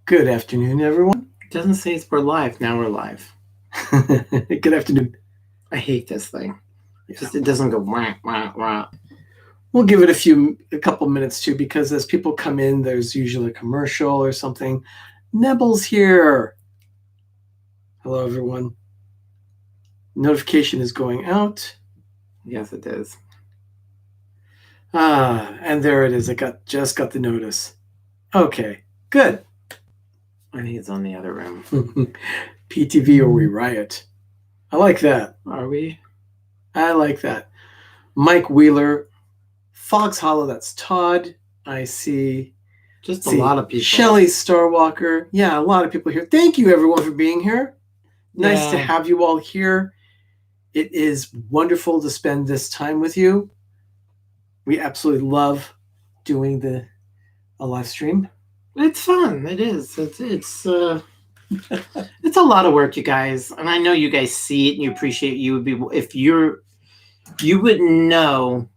Good afternoon, everyone. It doesn't say we're live. Now we're live. Good afternoon. I hate this thing. It doesn't go wah, wah, wah. We'll give it a couple minutes too, because as people come in, there's usually a commercial or something. Nebel's here. Hello, everyone. Notification is going out. Yes, it is. And there it is. Just got the notice. Okay, good. I think it's on the other room. PTV or we riot. I like that. Are we? I like that. Mike Wheeler, Fox Hollow. That's Todd. I see. Just a lot of people. Shelly Starwalker. Yeah, a lot of people here. Thank you, everyone, for being here. Nice to have you all here. It is wonderful to spend this time with you. We absolutely love doing a live stream. It's fun. It is. It's it's a lot of work, you guys, and I know you guys see it and you appreciate. You would be if you wouldn't know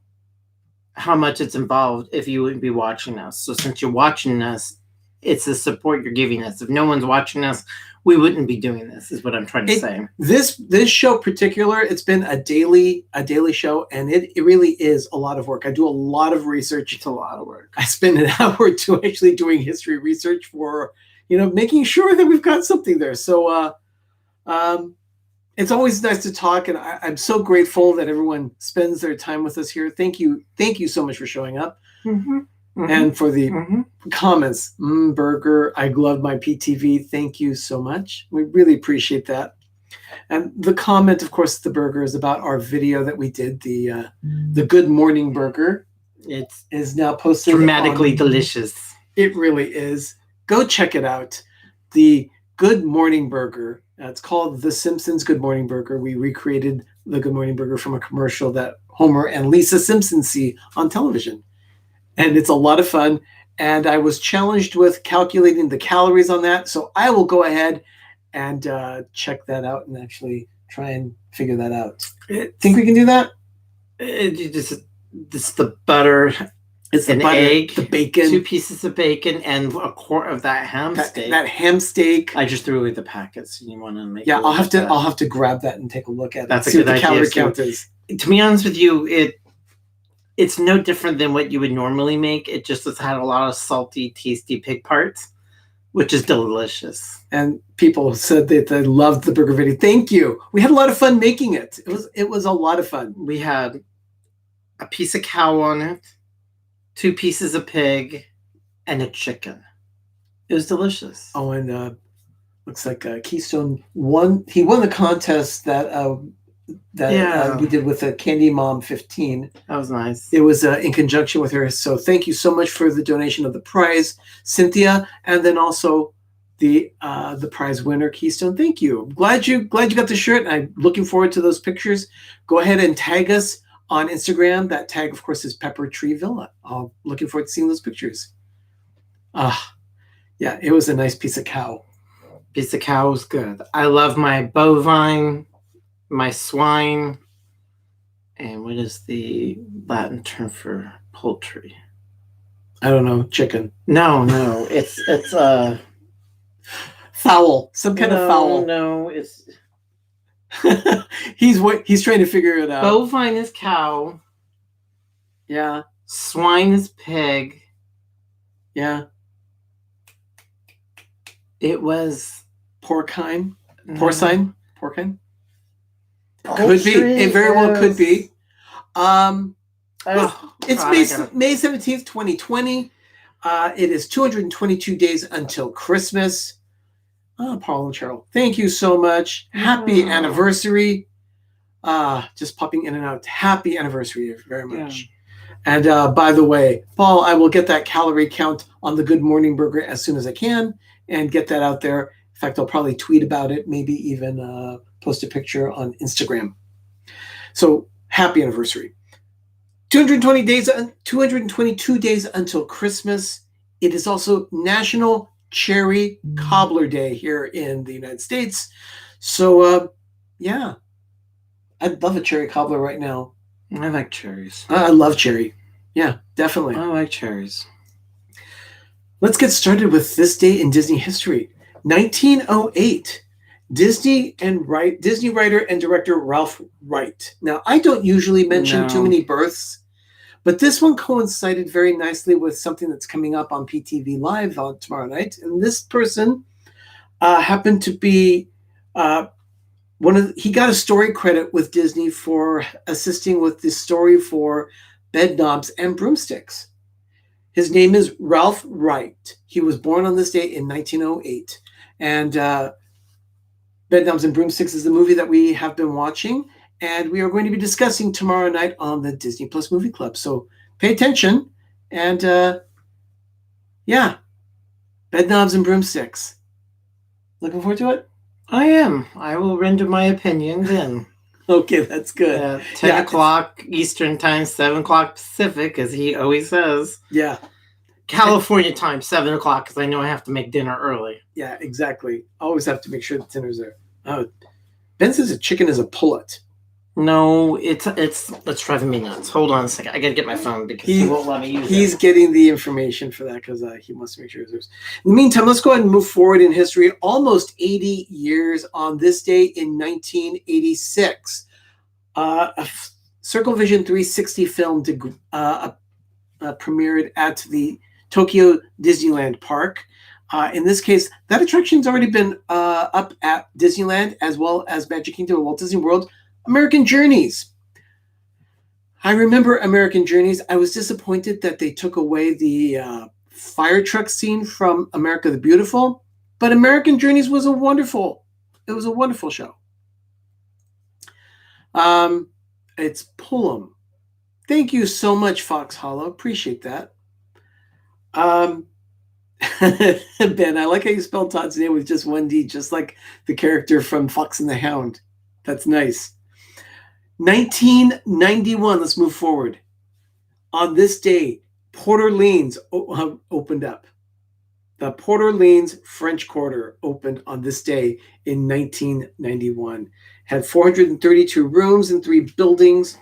how much it's involved if you wouldn't be watching us. So since you're watching us, it's the support you're giving us. If no one's watching us, we wouldn't be doing this, is what I'm trying to say. This show particular, it's been a daily show, and it really is a lot of work. I do a lot of research. It's a lot of work. I spend an hour or two actually doing history research for, making sure that we've got something there. So it's always nice to talk, and I'm so grateful that everyone spends their time with us here. Thank you so much for showing up. And for the comments. Burger, I love my PTV. Thank you so much. We really appreciate that. And the comment, of course, the burger is about our video that we did, the Good Morning Burger. It is now posted. Dramatically delicious. It really is. Go check it out. The Good Morning Burger. It's called The Simpsons Good Morning Burger. We recreated the Good Morning Burger from a commercial that Homer and Lisa Simpson see on television. And it's a lot of fun. And I was challenged with calculating the calories on that. So I will go ahead and check that out and actually try and figure that out. Think we can do that? It's the butter. It's an egg, the bacon, 2 pieces of bacon, and a quart of that ham steak. That ham steak. I just threw away the packets. You want to make? Yeah, I'll have to grab that and take a look at it. That's see a good what the idea. Calorie count is. To be honest with you, it's no different than what you would normally make. It just has had a lot of salty, tasty pig parts, which is delicious. And people said that they loved the burger video. Thank you. We had a lot of fun making it. It was a lot of fun. We had a piece of cow on it, 2 pieces of pig, and a chicken. It was delicious. Oh, and looks like Keystone won. He won the contest that we did with Candy Mom 15. That was nice. It was in conjunction with her. So thank you so much for the donation of the prize, Cynthia, and then also the prize winner, Keystone. Thank you. Glad you got the shirt. I'm looking forward to those pictures. Go ahead and tag us on Instagram. That tag, of course, is Pepper Tree Villa. I'm looking forward to seeing those pictures. Yeah, it was a nice piece of cow. Piece of cow was good. I love my bovine, my swine, and what is the Latin term for poultry? I don't know. Chicken. No, it's fowl. Some kind of fowl. No, it's he's trying to figure it out. Bovine is cow. Yeah. Swine is pig. Yeah. It was porcine. Porcine. Porcine. Could be. It very well could be. It's May 17th, 2020. It is 222 days until Christmas. Paul and Cheryl, thank you so much. Happy anniversary. Just popping in and out. Happy anniversary very much. Yeah. And by the way, Paul, I will get that calorie count on the Good Morning Burger as soon as I can and get that out there. In fact, I'll probably tweet about it, maybe even post a picture on Instagram. So happy anniversary. 222 days until Christmas. It is also National Cherry Cobbler Day here in the United States. So, yeah, I'd love a cherry cobbler right now. I like cherries. I love cherry. Yeah, definitely. I like cherries. Let's get started with this day in Disney history. 1908. Disney writer and director Ralph Wright. Now, I don't usually mention too many births, but this one coincided very nicely with something that's coming up on PTV Live on tomorrow night. And this person happened to be he got a story credit with Disney for assisting with the story for Bed Knobs and Broomsticks. His name is Ralph Wright. He was born on this day in 1908. And Bed Knobs and Broomsticks is the movie that we have been watching. And we are going to be discussing tomorrow night on the Disney Plus Movie Club. So pay attention. And yeah, Bed Knobs and Broomsticks. Looking forward to it? I am. I will render my opinion then. Okay, that's good. 10 o'clock Eastern time, 7 o'clock Pacific, as he always says. Yeah. California time, 7 o'clock, because I know I have to make dinner early. Yeah, exactly. Always have to make sure the dinner's there. Ben says a chicken is a pullet. No, it's that's driving me nuts. Hold on a second. I got to get my phone because he won't let me use it. He's getting the information for that because he wants to make sure there's. In the meantime, let's go ahead and move forward in history. Almost 80 years on this day in 1986, a Circle Vision 360 film premiered at the Tokyo Disneyland Park. In this case, that attraction's already been up at Disneyland as well as Magic Kingdom and Walt Disney World. American Journeys. I remember American Journeys. I was disappointed that they took away the fire truck scene from America the Beautiful, but American Journeys was a wonderful show. It's Pullum. Thank you so much, Fox Hollow. Appreciate that. Ben, I like how you spelled Todd's name with just one D, just like the character from Fox and the Hound. That's nice. 1991, let's move forward. On this day, Port Orleans opened up. The Port Orleans French Quarter opened on this day in 1991. Had 432 rooms and 3 buildings.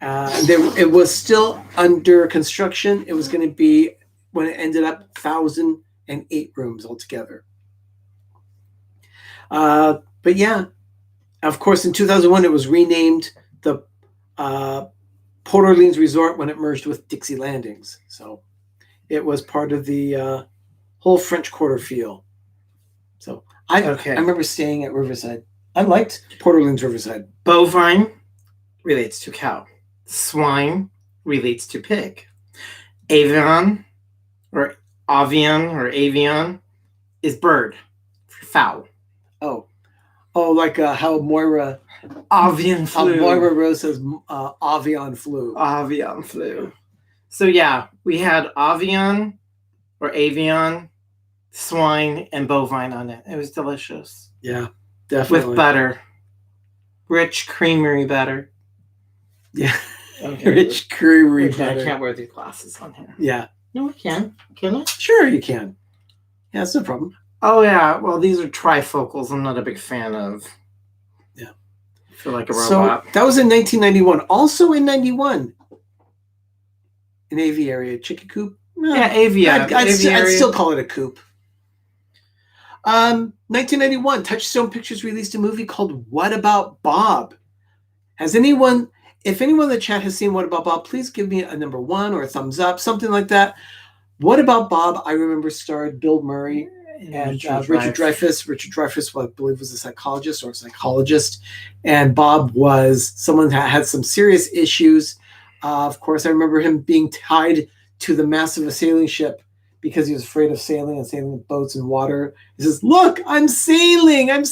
It was still under construction. It was going to be, when it ended up, 1,008 rooms altogether. But yeah, of course, in 2001, it was renamed the Port Orleans Resort when it merged with Dixie Landings. So it was part of the whole French Quarter feel. So I remember staying at Riverside. I liked Port Orleans Riverside. Bovine relates to cow. Swine relates to pig. Avian or avian is bird for fowl. Oh, like how Moira avian flu. How Moira Rose says avian flu. Avian flu. So yeah, we had avian or avian, swine, and bovine on it. It was delicious. Yeah, definitely. With butter. Rich creamery butter. Yeah. Okay. Rich creamery butter. I can't wear these glasses on here. Yeah. No, I can. Can I? Sure, you can. Yeah, it's no problem. Oh, yeah. Well, these are trifocals. I'm not a big fan of. Yeah. I feel like a robot. So that was in 1991. Also in 91, an aviary, chicken coop. Yeah, aviary. I'd still call it a coop. 1991, Touchstone Pictures released a movie called What About Bob? If anyone in the chat has seen What About Bob, please give me a number 1 or a thumbs up, something like that. What About Bob, I remember, starred Bill Murray and Richard Dreyfuss. Richard Dreyfuss, I believe, was a psychologist. And Bob was someone that had some serious issues. Of course, I remember him being tied to the mast of a sailing ship because he was afraid of sailing with boats in water. He says, "Look, I'm sailing. I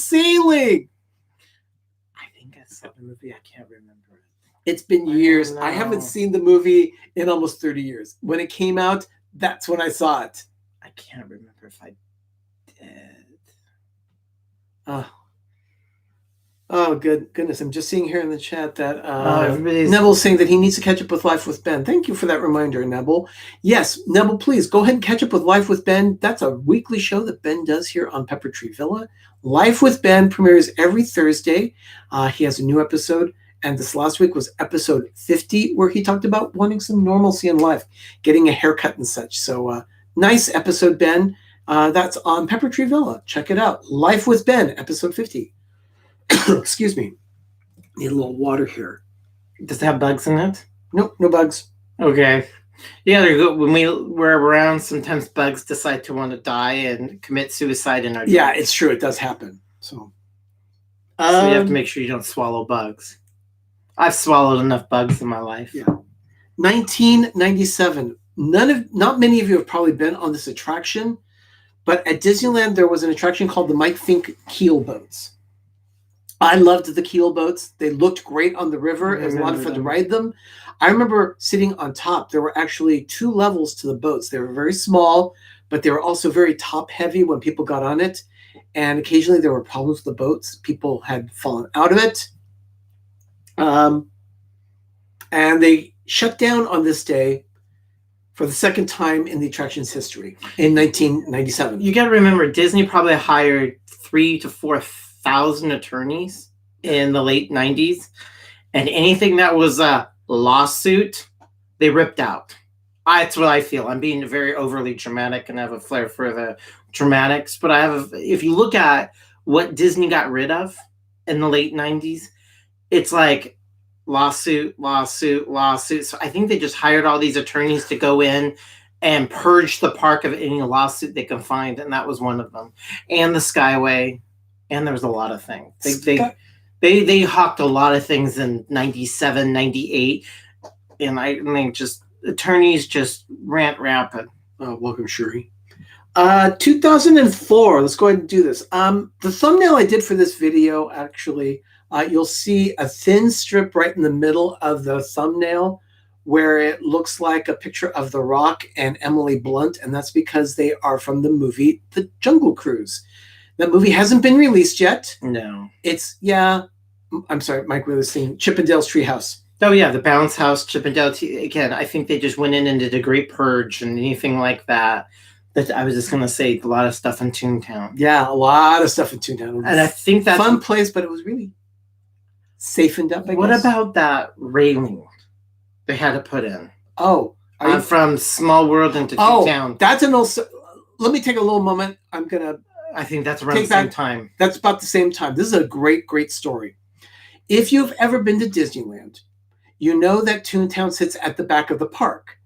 think I saw the movie. I can't remember it. It's been years. I haven't seen the movie in almost 30 years. When it came out, that's when I saw it. I can't remember if I did. Oh, goodness. I'm just seeing here in the chat that Neville's saying that he needs to catch up with Life with Ben. Thank you for that reminder, Neville. Yes, Neville, please go ahead and catch up with Life with Ben. That's a weekly show that Ben does here on Pepper Tree Villa. Life with Ben premieres every Thursday. He has a new episode. And this last week was episode 50, where he talked about wanting some normalcy in life, getting a haircut and such. So Nice episode, Ben. That's on Pepper Tree Villa. Check it out. Life with Ben, episode 50. Excuse me. Need a little water here. Does it have bugs in it? Nope, no bugs. Okay. Yeah, they're good. When we're around, sometimes bugs decide to want to die and commit suicide in our drink. Yeah, it's true. It does happen. So you have to make sure you don't swallow bugs. I've swallowed enough bugs in my life. Yeah. 1997. Not many of you have probably been on this attraction, but at Disneyland there was an attraction called the Mike Fink Keel Boats. I loved the keel boats. They looked great on the river. It was a lot of fun to ride them. I remember sitting on top. There were actually 2 levels to the boats. They were very small, but they were also very top heavy when people got on it. And occasionally there were problems with the boats. People had fallen out of it. And they shut down on this day for the second time in the attraction's history in 1997. You got to remember, Disney probably hired 3,000 to 4,000 attorneys in the late 90s. And anything that was a lawsuit, they ripped out. That's what I feel. I'm being very overly dramatic and I have a flair for the dramatics. But if you look at what Disney got rid of in the late 90s, it's like lawsuit. So I think they just hired all these attorneys to go in and purge the park of any lawsuit they can find. And that was one of them. And the Skyway. And there was a lot of things. They hawked a lot of things in 97, 98. And I mean, just attorneys just rant rampant. Welcome, Shuri. 2004. Let's go ahead and do this. The thumbnail I did for this video, actually, you'll see a thin strip right in the middle of the thumbnail where it looks like a picture of The Rock and Emily Blunt, and that's because they are from the movie The Jungle Cruise. That movie hasn't been released yet. No. I'm sorry, Mike, we were saying Chippendale's Treehouse. Oh, yeah, the Bounce House, Chippendale. Again, I think they just went in and did a great purge and anything like that. That I was just going to say, a lot of stuff in Toontown. Yeah, a lot of stuff in Toontown. And I think that's... fun place, but it was really safened up, I guess. What about that railing they had to put in? Oh. From Small World into Toontown. That's an old... Let me take a little moment. I think that's around the same time. That's about the same time. This is a great, great story. If you've ever been to Disneyland, you know that Toontown sits at the back of the park.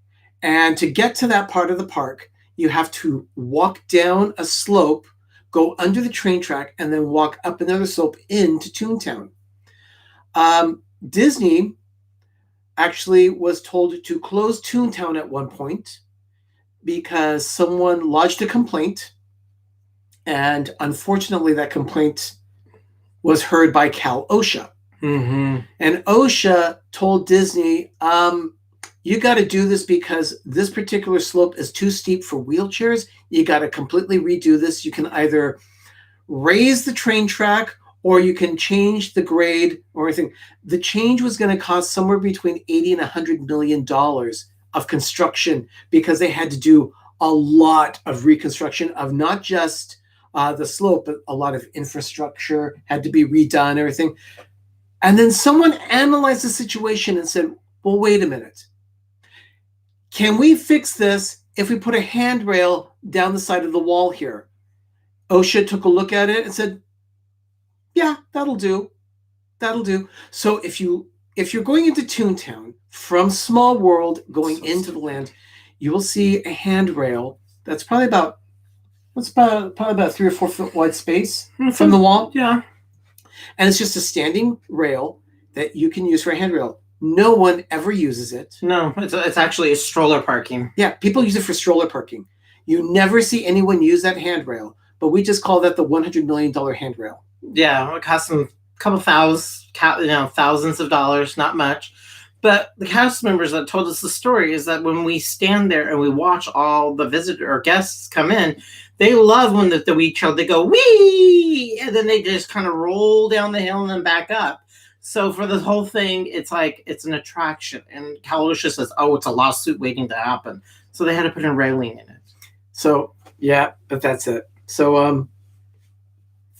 And to get to that part of the park, you have to walk down a slope, go under the train track, and then walk up another slope into Toontown. Disney actually was told to close Toontown at one point because someone lodged a complaint. And unfortunately, that complaint was heard by Cal OSHA. Mm-hmm. And OSHA told Disney, you got to do this because this particular slope is too steep for wheelchairs. You got to completely redo this. You can either raise the train track or you can change the grade or anything. The change was going to cost somewhere between $80 and $100 million of construction because they had to do a lot of reconstruction of not just the slope, but a lot of infrastructure had to be redone, everything. And then someone analyzed the situation and said, well, wait a minute. Can we fix this if we put a handrail down the side of the wall here? OSHA took a look at it and said, yeah, that'll do. That'll do. So if you're going into Toontown from Small World going into the land, you will see a handrail that's probably about 3 or 4 foot wide space from the wall. Yeah. And it's just a standing rail that you can use for a handrail. No one ever uses it. No, it's actually a stroller parking. Yeah, people use it for stroller parking. You never see anyone use that handrail, but we just call that the $100 million handrail. Yeah, it costs them a couple thousands of dollars, not much. But the cast members that told us the story is that when we stand there and we watch all the visitor or guests come in, they love when they go, wee! And then they just kind of roll down the hill and then back up. So for the whole thing, it's like it's an attraction. And Cal OSHA says, oh, it's a lawsuit waiting to happen. So they had to put a railing in it. So, yeah, but that's it. So,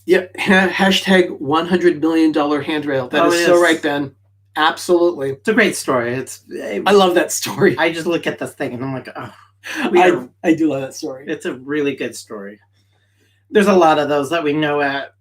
yeah, hashtag $100 million handrail. That is so right, Ben. Absolutely. It's a great story. I love that story. I just look at this thing and I'm like, oh. I do love that story. It's a really good story. There's a lot of those that we know at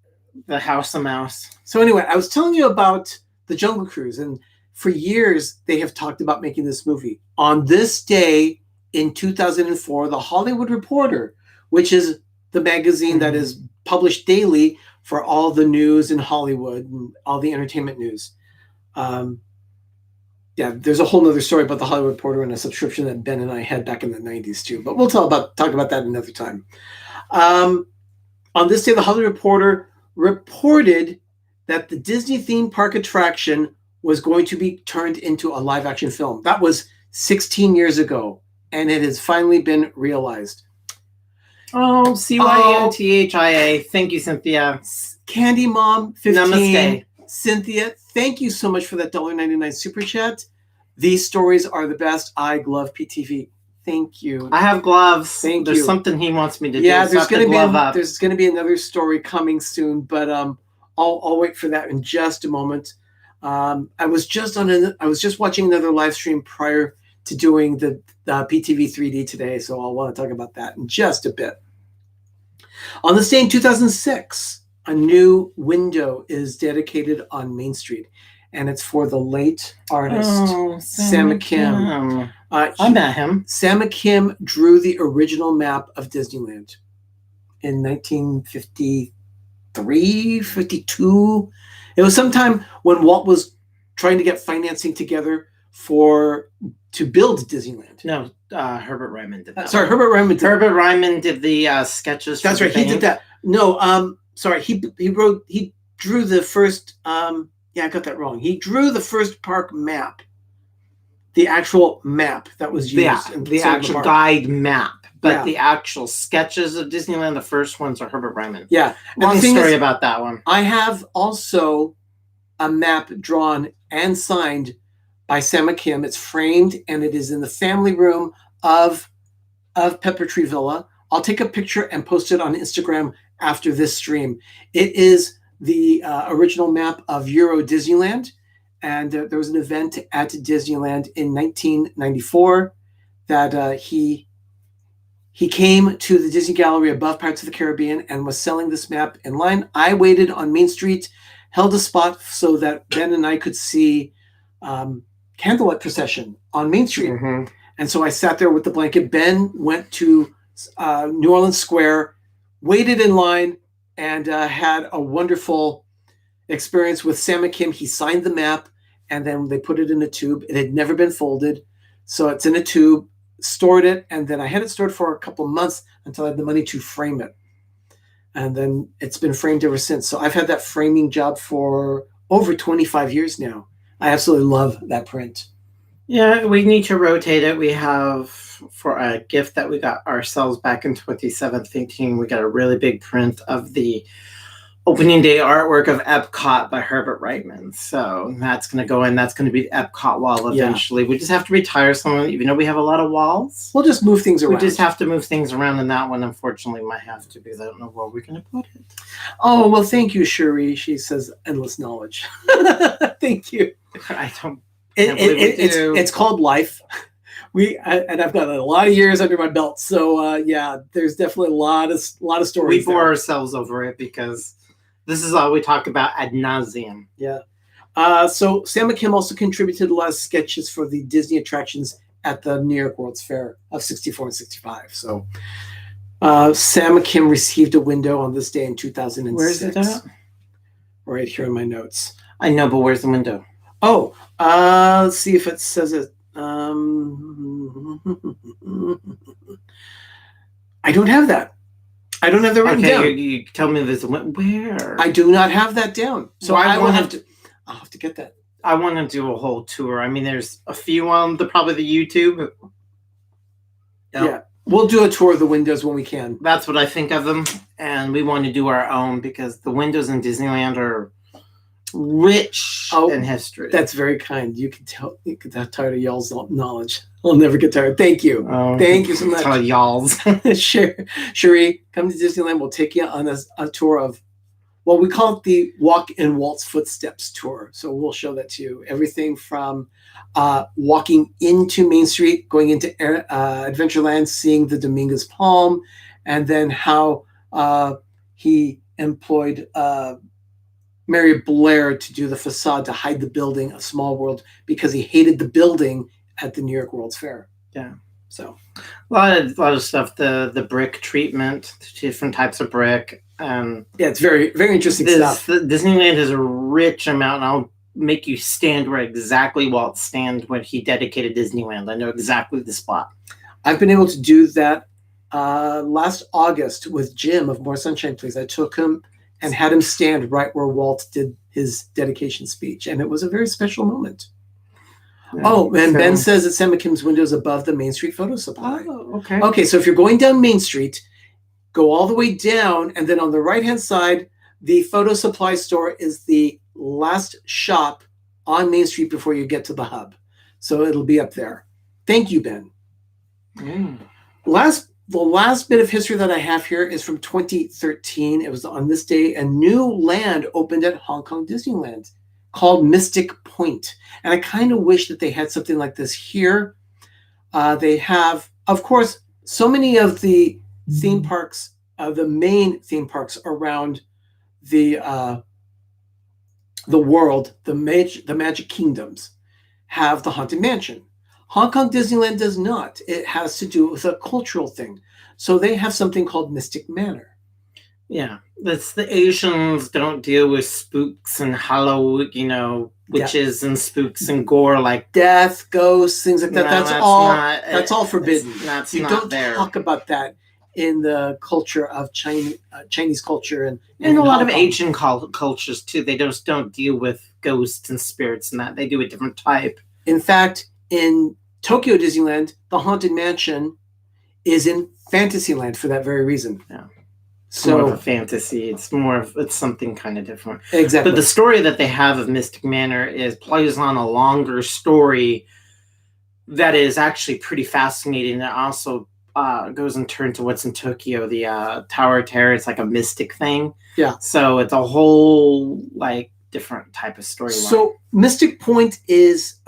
the House of Mouse. So anyway, I was telling you about the Jungle Cruise, and for years they have talked about making this movie. On this day in 2004, The Hollywood Reporter, which is the magazine that is published daily for all the news in Hollywood and all the entertainment news. There's a whole other story about the Hollywood Reporter and a subscription that Ben and I had back in the 90s too, but we'll talk about that another time. On this day, the Hollywood Reporter reported that the Disney theme park attraction was going to be turned into a live action film. That was 16 years ago, and it has finally been realized. Oh, CYNTHIA. Thank you, Cynthia. Candy Mom 15. Namaste. Cynthia, thank you so much for that $1.99 super chat. These stories are the best. I glove PTV. Thank you. I have gloves. Thank There's you. something he wants me to do. Yeah, there's going to be another story coming soon, but I'll wait for that in just a moment. I was just watching another live stream prior to doing the PTV3D today, so I'll want to talk about that in just a bit. On this day in 2006, a new window is dedicated on Main Street, and it's for the late artist Sam Kim. I met him. Sam Kim drew the original map of Disneyland in 1953, 52. It was sometime when Walt was trying to get financing together to build Disneyland. No, Herbert Ryman did that. Sorry, Herbert Ryman did the sketches. That's right. He did that. No, sorry. He drew the first. I got that wrong. He drew the first park map. The actual map that was used. The actual guide map. But the actual sketches of Disneyland, the first ones are Herbert Ryman. Yeah. Long story about that one. I have also a map drawn and signed by Sam Kim. It's framed, and it is in the family room of Pepper Tree Villa. I'll take a picture and post it on Instagram after this stream. It is the original map of Euro Disneyland. And there was an event at Disneyland in 1994 that he came to the Disney Gallery above Pirates of the Caribbean and was selling this map in line. I waited on Main Street, held a spot so that Ben and I could see candlelight procession on Main Street. Mm-hmm. And so I sat there with the blanket. Ben went to New Orleans Square, waited in line, and had a wonderful experience with Sam Kim. He signed the map, and then they put it in a tube. It had never been folded, so it's in a tube, stored it, and then I had it stored for a couple of months until I had the money to frame it. And then it's been framed ever since. So I've had that framing job for over 25 years now. I absolutely love that print. Yeah, we need to rotate it. We have, for a gift that we got ourselves back in 2017, we got a really big print of the opening day artwork of Epcot by Herbert Reitman. So that's going to go in. That's going to be the Epcot wall eventually. Yeah. We just have to retire some of them, even though we have a lot of walls. We'll just move things around. We just have to move things around, and that one, unfortunately, might have to because I don't know where we're going to put it. Oh, well, thank you, Cherie. She says endless knowledge. Thank you. I don't. It's called life. And I've got a lot of years under my belt. So, there's definitely a lot of stories. We bore ourselves over it because this is all we talk about ad nauseum. Yeah. So Sam Kim also contributed a lot of sketches for the Disney attractions at the New York World's Fair of 64 and 65. So Sam Kim received a window on this day in 2006. Where's it at? Right here in my notes. I know, but where's the window? Oh, let's see if it says it. I don't have that. I don't have that written down. You tell me there's a where? I do not have that down. So I'll have to get that. I want to do a whole tour. I mean, there's a few on probably the YouTube. Yeah. We'll do a tour of the windows when we can. That's what I think of them. And we want to do our own because the windows in Disneyland are rich in history. That's very kind. You can get tired of y'all's knowledge. I'll never get tired. Thank you. Thank you so much. Tell y'all's. Cherie, come to Disneyland. We'll take you on a tour of well, we call it the Walk in Walt's Footsteps tour. So we'll show that to you. Everything from walking into Main Street, going into Adventureland, seeing the Dominguez Palm, and then how he employed Mary Blair to do the facade to hide the building of Small World because he hated the building at the New York World's Fair. Yeah. So a lot of stuff. The brick treatment, different types of brick. Yeah, it's very, very interesting stuff. Disneyland is a rich amount. And I'll make you stand where exactly Walt stand when he dedicated Disneyland. I know exactly the spot. I've been able to do that last August with Jim of More Sunshine Please. I took him and had him stand right where Walt did his dedication speech, and it was a very special moment. Yeah, oh, and Ben says that Sam McKim's window is above the Main Street Photo Supply. Oh, okay. Okay, so if you're going down Main Street, go all the way down, and then on the right-hand side, the Photo Supply store is the last shop on Main Street before you get to the hub. So it'll be up there. Thank you, Ben. The last bit of history that I have here is from 2013. It was on this day, a new land opened at Hong Kong Disneyland called Mystic Point. And I kind of wish that they had something like this here. They have, of course, so many of the theme parks, the main theme parks around the world, the Magic Kingdoms, have the Haunted Mansion. Hong Kong Disneyland does not. It has to do with a cultural thing. So they have something called Mystic Manor. Yeah, that's the Asians don't deal with spooks and witches and spooks and gore like death, ghosts, things like that. No, that's all forbidden. You don't talk about that in the culture of Chinese culture and a lot of Asian cultures too. They just don't deal with ghosts and spirits and that. They do a different type. In fact, in Tokyo Disneyland, the Haunted Mansion is in Fantasyland for that very reason. Yeah. So more of a fantasy. It's something kind of different. Exactly. But the story that they have of Mystic Manor plays on a longer story that is actually pretty fascinating. It also goes and turns to what's in Tokyo, the Tower of Terror. It's like a mystic thing. Yeah. So it's a whole different type of storyline. So Mystic Point is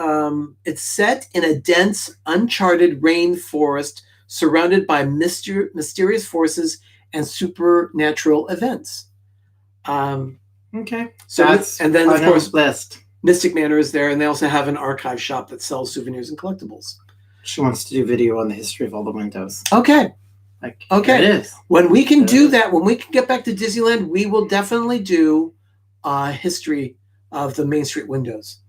it's set in a dense, uncharted rainforest surrounded by mysterious forces and supernatural events. Okay. So and then of course list. Mystic Manor is there, and they also have an archive shop that sells souvenirs and collectibles. She wants to do video on the history of all the windows. Okay. Okay. It is. When we can do that, when we can get back to Disneyland, we will definitely do a history of the Main Street windows.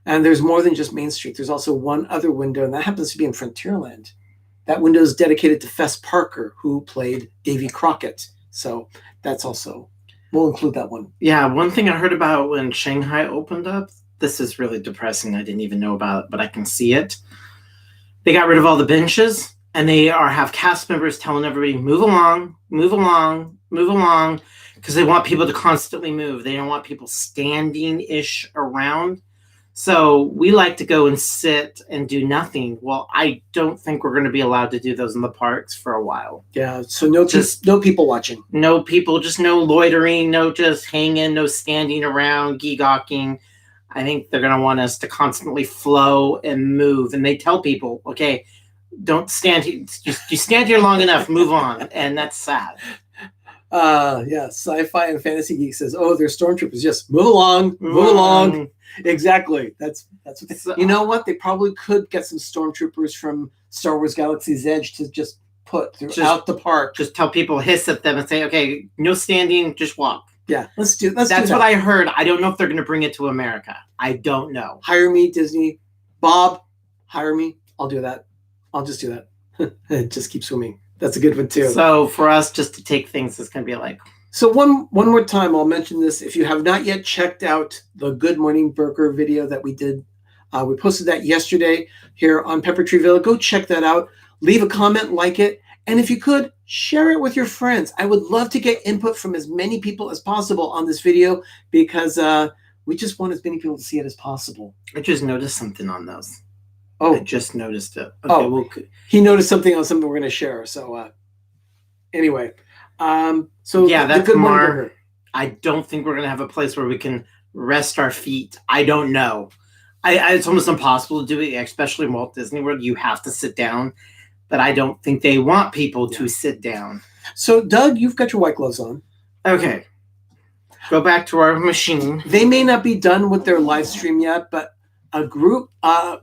And there's more than just Main Street. There's also one other window, and that happens to be in Frontierland. That window is dedicated to Fess Parker, who played Davy Crockett. So that's also, we'll include that one. Yeah, one thing I heard about when Shanghai opened up, this is really depressing. I didn't even know about it, but I can see it. They got rid of all the benches, and they have cast members telling everybody, move along, move along, move along, because they want people to constantly move. They don't want people standing-ish around. So we like to go and sit and do nothing. Well, I don't think we're going to be allowed to do those in the parks for a while. Yeah, so no people watching. No people, just no loitering, no just hanging, no standing around, gee-gawking. I think they're going to want us to constantly flow and move. And they tell people, okay, don't stand here. Just you stand here long enough, move on. And that's sad. Yeah, Sci-Fi and Fantasy Geek says, oh, they're stormtroopers. Just move along, move along. Exactly. That's what you know what? They probably could get some stormtroopers from Star Wars Galaxy's Edge to just put throughout the park. Just tell people, hiss at them and say, okay, no standing, just walk. Yeah, let's do That's what I heard. I don't know if they're going to bring it to America. I don't know. Hire me, Disney. Bob, hire me. I'll do that. I'll just do that. Just keep swimming. That's a good one too. So for us just to take things, it's going to be like. So one more time, I'll mention this. If you have not yet checked out the Good Morning Burger video that we did, we posted that yesterday here on Pepper Tree Villa. Go check that out. Leave a comment, like it. And if you could, share it with your friends. I would love to get input from as many people as possible on this video because we just want as many people to see it as possible. I just noticed something on those. Oh. I just noticed it. Okay, he noticed something on something we're going to share. So anyway. So yeah, that's Good Morning Burger. I don't think we're going to have a place where we can rest our feet. I don't know. It's almost impossible to do it, especially in Walt Disney World. You have to sit down, but I don't think they want people to sit down. So, Doug, you've got your white gloves on. Okay. Go back to our machine. They may not be done with their live stream yet, but a group,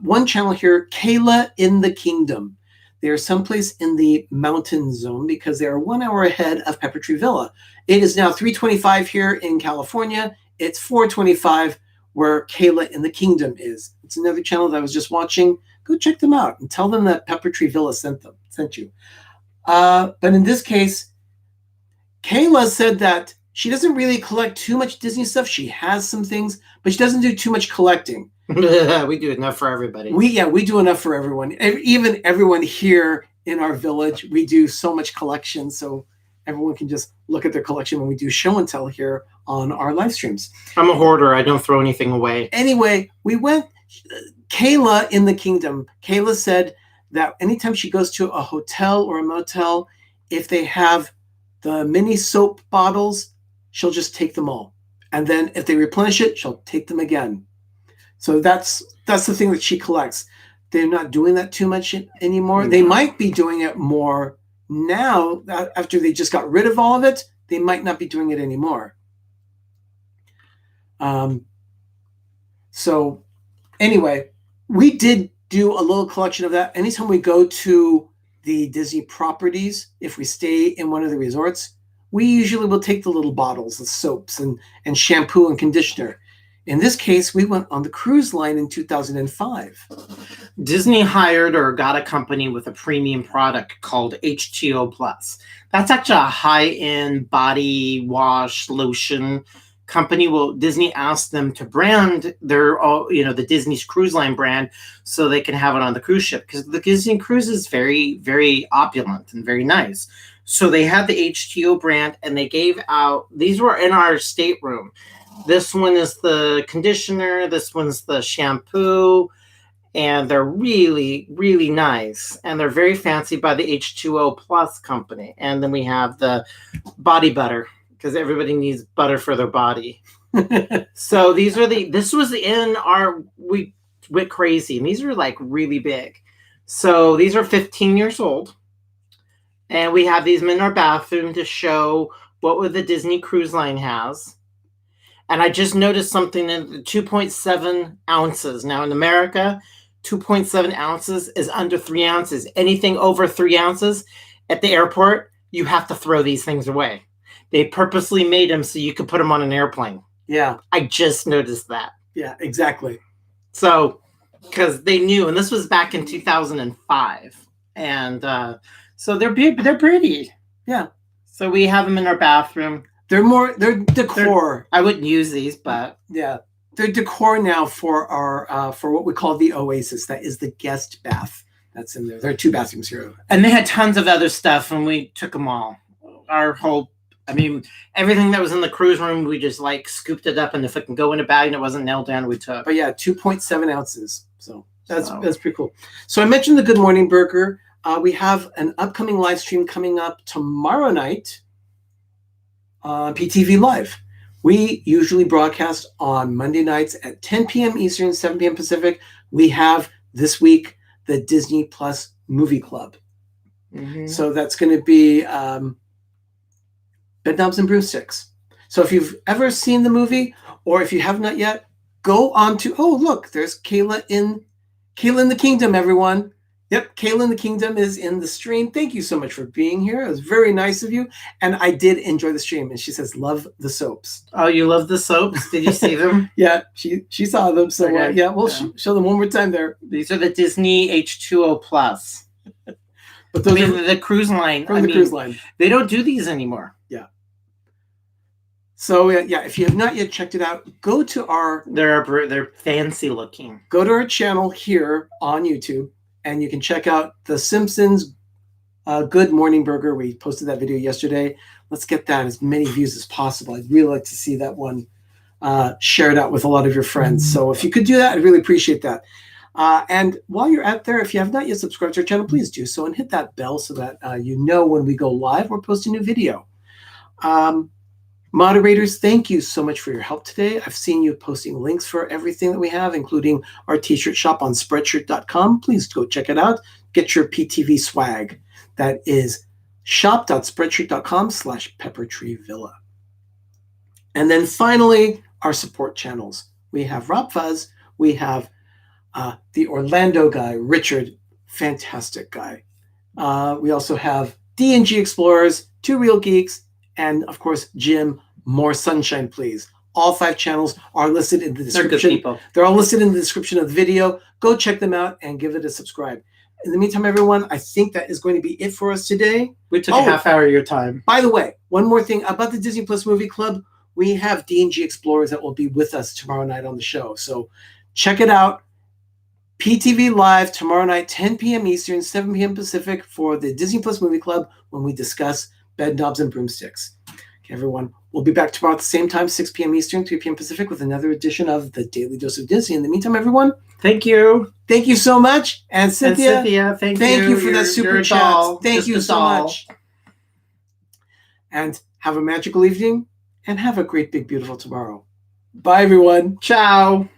one channel here, Kayla in the Kingdom. They are someplace in the mountain zone because they are 1 hour ahead of Pepper Tree Villa. It is now 3:25 here in California. It's 4:25 where Kayla in the Kingdom is. It's another channel that I was just watching. Go check them out and tell them that Pepper Tree Villa sent you. But in this case, Kayla said that she doesn't really collect too much Disney stuff. She has some things, but she doesn't do too much collecting. We do enough for everybody. We do enough for everyone. Even everyone here in our village, we do so much collection, so everyone can just look at their collection when we do show and tell here on our live streams. I'm a hoarder. I don't throw anything away. Anyway, we went, Kayla in the Kingdom. Kayla said that anytime she goes to a hotel or a motel, if they have the mini soap bottles, she'll just take them all. And then if they replenish it, she'll take them again. So that's the thing that she collects. They're not doing that too much anymore. They might be doing it more now after they just got rid of all of it. They might not be doing it anymore. So anyway, we did do a little collection of that. Anytime we go to the Disney properties, if we stay in one of the resorts, we usually will take the little bottles of soaps and shampoo and conditioner. In this case, we went on the cruise line in 2005. Disney hired or got a company with a premium product called H2O Plus. That's actually a high-end body wash lotion company. Well, Disney asked them to brand their, the Disney's Cruise Line brand so they can have it on the cruise ship because the Disney cruise is very, very opulent and very nice. So they had the H2O brand and they gave out, these were in our stateroom. This one is the conditioner. This one's the shampoo. And they're really, really nice. And they're very fancy by the H2O Plus company. And then we have the body butter because everybody needs butter for their body. So this was in our, we went crazy. And these are like really big. So these are 15 years old. And we have these in our bathroom to show what the Disney Cruise Line has. And I just noticed something in the 2.7 ounces. Now in America, 2.7 ounces is under 3 ounces. Anything over 3 ounces at the airport, you have to throw these things away. They purposely made them so you could put them on an airplane. Yeah. I just noticed that. Yeah, exactly. So, because they knew, and this was back in 2005. And so they're big, they're pretty. Yeah. So we have them in our bathroom. They're decor. I wouldn't use these, but yeah, they're decor now for our for what we call the Oasis. That is the guest bath that's in there. There are 2 bathrooms here, and they had tons of other stuff, and we took them all. Everything that was in the cruise room, we just like scooped it up, and if it can go in a bag and it wasn't nailed down, we took. But yeah, 2.7 ounces. So that's pretty cool. So I mentioned the Good Morning Burger. We have an upcoming live stream coming up tomorrow night. PTV Live. We usually broadcast on Monday nights at 10 p.m. Eastern, 7 p.m. Pacific. We have this week the Disney Plus Movie Club. Mm-hmm. So that's going to be Bedknobs and Broomsticks. So if you've ever seen the movie, or if you have not yet, go on to, look, there's Kayla in the Kingdom, everyone. Yep, Kayla in the Kingdom is in the stream. Thank you so much for being here. It was very nice of you. And I did enjoy the stream. And she says, love the soaps. Oh, you love the soaps? Did you see them? Yeah, she saw them. So okay. We'll show them one more time there. These are the Disney H2O Plus. But those are the cruise line. From the cruise line. They don't do these anymore. Yeah. So if you have not yet checked it out, go to our... They're fancy looking. Go to our channel here on YouTube. And you can check out The Simpsons Good Morning Burger. We posted that video yesterday. Let's get that as many views as possible. I'd really like to see that one shared out with a lot of your friends. So if you could do that, I'd really appreciate that. And while you're out there, if you have not yet subscribed to our channel, please do so and hit that bell so that you know when we go live or post a new video. Moderators, thank you so much for your help today. I've seen you posting links for everything that we have, including our t-shirt shop on spreadshirt.com. Please go check it out. Get your PTV swag. That is shop.spreadshirt.com/peppertreevilla. And then finally, our support channels. We have Rob Fuzz. We have the Orlando guy, Richard, fantastic guy. We also have D&G Explorers, Two Real Geeks, and of course, Jim, More Sunshine, Please. All 5 channels are listed in the description. They're good people. They're all listed in the description of the video. Go check them out and give it a subscribe. In the meantime, everyone, I think that is going to be it for us today. We took a half hour of your time. By the way, one more thing about the Disney Plus Movie Club. We have D&G Explorers that will be with us tomorrow night on the show. So check it out. PTV Live tomorrow night, 10 p.m. Eastern, 7 p.m. Pacific for the Disney Plus Movie Club when we discuss Bed Knobs and Broomsticks. Okay, everyone, we'll be back tomorrow at the same time, 6 p.m. Eastern, 3 p.m. Pacific with another edition of the Daily Dose of Disney. In the meantime, everyone, thank you. Thank you so much. And Cynthia, thank you for that super chat. Doll. Thank you so much. And have a magical evening and have a great, big, beautiful tomorrow. Bye, everyone. Ciao.